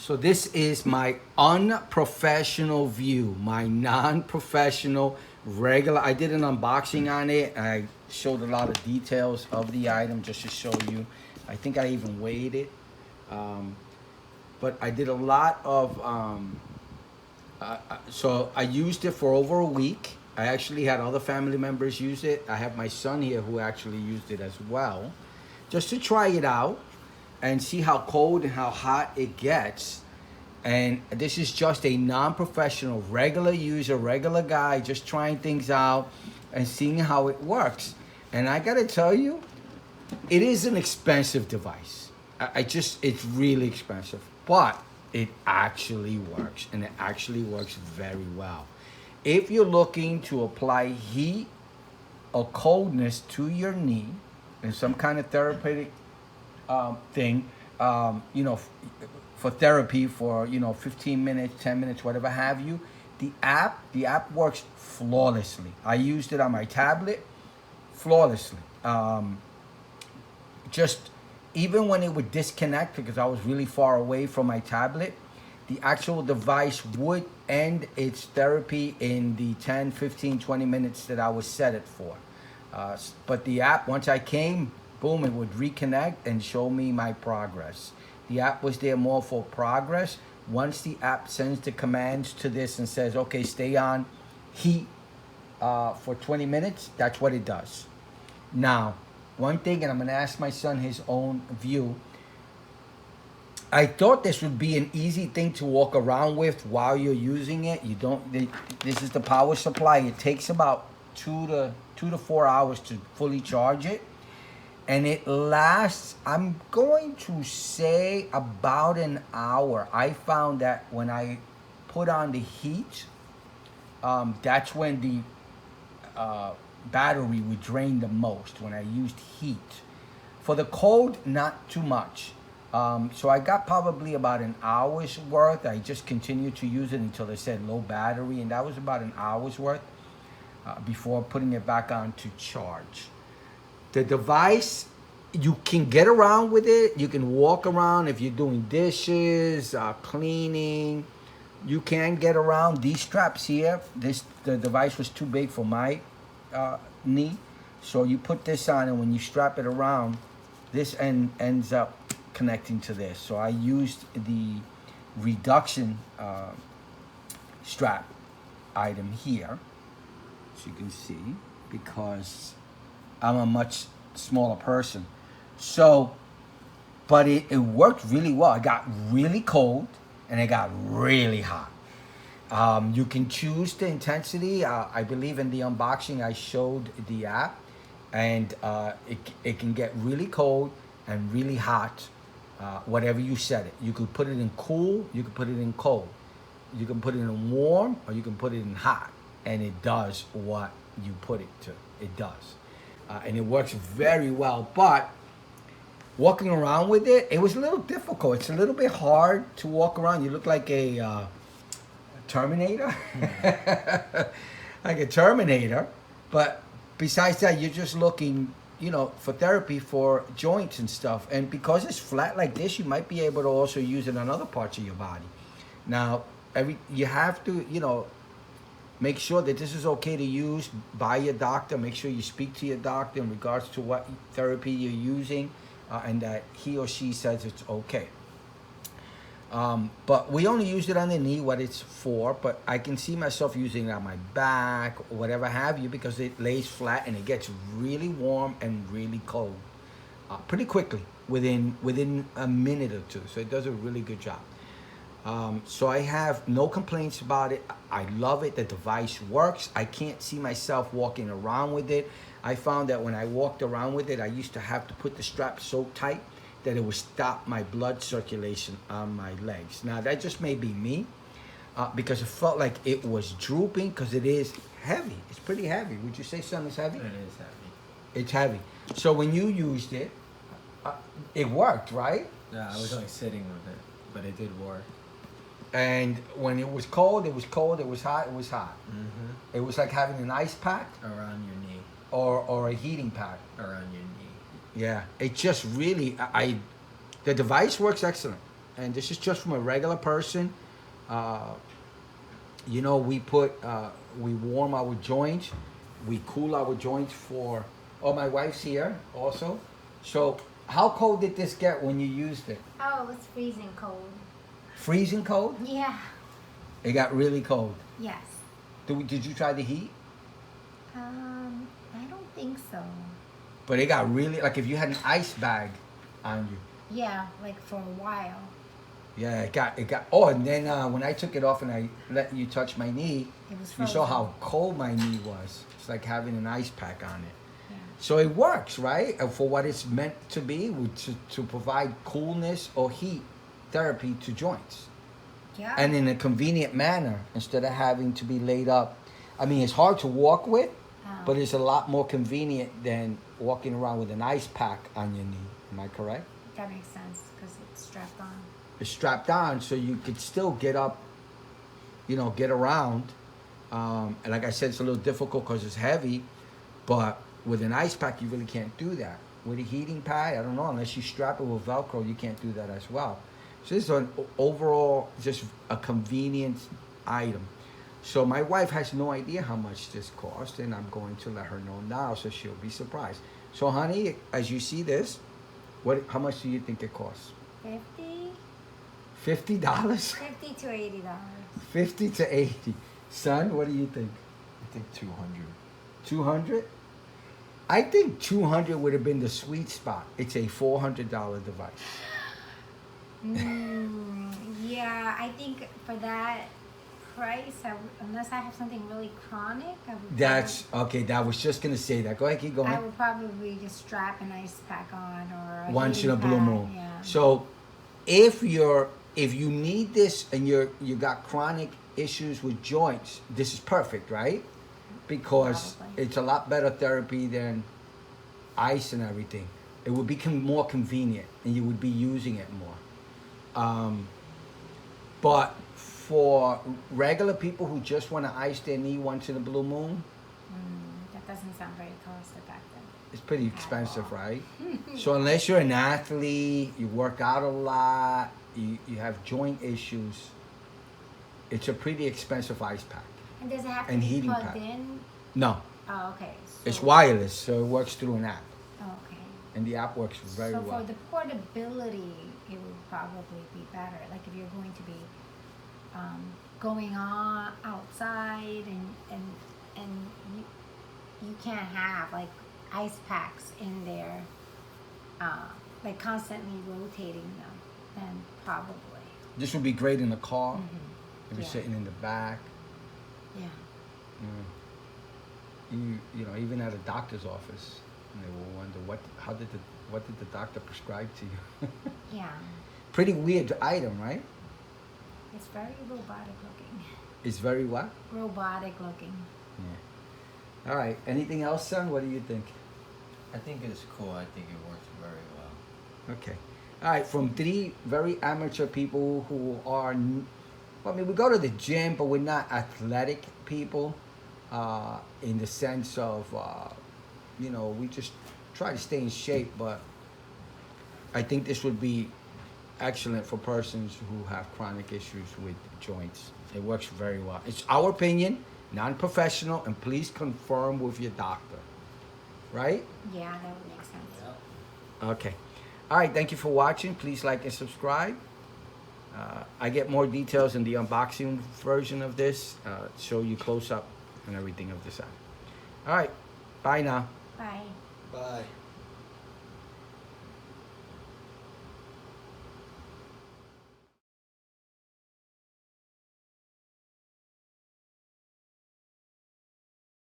So this is my unprofessional view, my non-professional regular. I did an unboxing on it. I showed a lot of details of the item just to show you. I think I even weighed it. But I did a lot of, so I used it for over a week. I actually had other family members use it. I have my son here who actually used it as well, just to try it out and see how cold and how hot it gets. And this is just a non-professional, regular user, regular guy, just trying things out and seeing how it works. And I gotta tell you, it is an expensive device. It's really expensive, but it actually works, and it actually works very well. If you're looking to apply heat or coldness to your knee in some kind of therapeutic thing, for therapy for 15 minutes, 10 minutes, whatever have you, the app works flawlessly. I used it on my tablet flawlessly. Just even when it would disconnect because I was really far away from my tablet, the actual device would end its therapy in the 10, 15, 20 minutes that I was set it for. But the app, once I came, boom, it would reconnect and show me my progress. The app was there more for progress. Once the app sends the commands to this and says, okay, stay on heat for 20 minutes, that's what it does. Now, one thing, and I'm gonna ask my son his own view. I thought this would be an easy thing to walk around with while you're using it. This is the power supply. It takes about 2 to 4 hours to fully charge it. And it lasts, I'm going to say, about an hour. I found that when I put on the heat, that's when the battery would drain the most, when I used heat. For the cold, not too much. So I got probably about an hour's worth. I just continued to use it until they said low battery, and that was about an hour's worth before putting it back on to charge. The device, you can get around with it. You can walk around if you're doing dishes, cleaning. You can get around these straps here. The device was too big for my knee. So you put this on, and when you strap it around, this ends up connecting to this. So I used the reduction strap item here, as you can see, because I'm a much smaller person. So, but it worked really well. It got really cold and it got really hot. You can choose the intensity. I believe in the unboxing I showed the app, and it can get really cold and really hot, whatever you set it. You could put it in cool, you could put it in cold. You can put it in warm, or you can put it in hot, and it does what you put it to. It does. And it works very well, but walking around with it, it was a little difficult. It's a little bit hard to walk around. You look like a Terminator, like a Terminator. But besides that, you're just looking, for therapy for joints and stuff. And because it's flat like this, you might be able to also use it on other parts of your body. Now, you have to, make sure that this is okay to use by your doctor. Make sure you speak to your doctor in regards to what therapy you're using, and that he or she says it's okay. But we only use it on the knee, what it's for, but I can see myself using it on my back or whatever have you, because it lays flat and it gets really warm and really cold pretty quickly, within a minute or two. So it does a really good job. So I have no complaints about it. I love it. The device works. I can't see myself walking around with it. I found that when I walked around with it, I used to have to put the strap so tight that it would stop my blood circulation on my legs. Now, that just may be me, because it felt like it was drooping, because it is heavy. It's pretty heavy. Would you say something's heavy? It is heavy. It's heavy. So when you used it, it worked, right? Yeah, I was only sitting with it, but it did work. And when it was cold, it was cold. It was hot, it was hot. Mm-hmm. It was like having an ice pack Around your knee. or a heating pack. Around your knee. Yeah, it just really, the device works excellent. and this is just from a regular person. You know, we warm our joints, we cool our joints for. Oh, my wife's here also. So, how cold did this get when you used it? Oh, it was freezing cold. Freezing cold? Yeah. It got really cold. Yes. Did you try the heat? I don't think so. But it got really, like if you had an ice bag on you. Yeah, like for a while. Yeah, it got. Oh, and then when I took it off and I let you touch my knee, It was you frozen. saw how cold my knee was. It's like having an ice pack on it. Yeah. So it works, right? And for what it's meant to be, to provide coolness or heat therapy to joints. Yeah. And in a convenient manner, instead of having to be laid up. I mean, it's hard to walk with, but it's a lot more convenient than walking around with an ice pack on your knee. Am I correct? That makes sense because it's strapped on. It's strapped on, so you could still get up, you know, get around. And like I said, it's a little difficult because it's heavy, but with an ice pack, you really can't do that. With a heating pad, I don't know, unless you strap it with Velcro, you can't do that as well. So this is an overall, just a convenient item. So my wife has no idea how much this cost, and I'm going to let her know now, so she'll be surprised. So honey, as you see this, how much do you think it costs? $50? $50? $50 to $80. 50 to 80. Son, what do you think? I think 200. 200? I think 200 would have been the sweet spot. It's a $400 device. Yeah, I think for that price, unless I have something really chronic, I would. That's okay. That was just gonna say that. Go ahead, keep going. I would probably just strap an ice pack on or a Once in a heating blue pad, moon. Yeah. So, if you need this and you got chronic issues with joints, this is perfect, right? Because Probably. it's a lot better therapy than ice and everything. It would be more convenient, and you would be using it more. But for regular people who just want to ice their knee once in a blue moon, That doesn't sound very cost effective. it's pretty expensive, right? So unless you're an athlete, you work out a lot, you have joint issues, it's a pretty expensive ice pack. And does it have to And be heating plugged pad. in? No, Oh, okay. So, it's wireless, so it works through an app, Okay. and the app works very so well. for the portability, it would probably be better. Like if you're going to be going on outside and you can't have like ice packs in there, like constantly rotating them, then probably. This would be great in the car, if you're Yeah. sitting in the back. Yeah. You know, even at a doctor's office, and they will wonder what did the doctor prescribe to you? Yeah. Pretty weird item, right? It's very robotic looking. It's very what? Robotic looking. Yeah. All right. Anything else, son? What do you think? I think it's cool. I think it works very well. Okay. All right. From three very amateur people who are, well, I mean, we go to the gym, but we're not athletic people, in the sense of, you know, we just try to stay in shape. But I think this would be excellent for persons who have chronic issues with joints. It works very well. It's our opinion, non-professional, and please confirm with your doctor. Right? Yeah, that would make sense. Okay. All right. Thank you for watching. Please like and subscribe. I get more details in the unboxing version of this. Show you close up and everything of this app. All right. Bye now. Bye. Bye.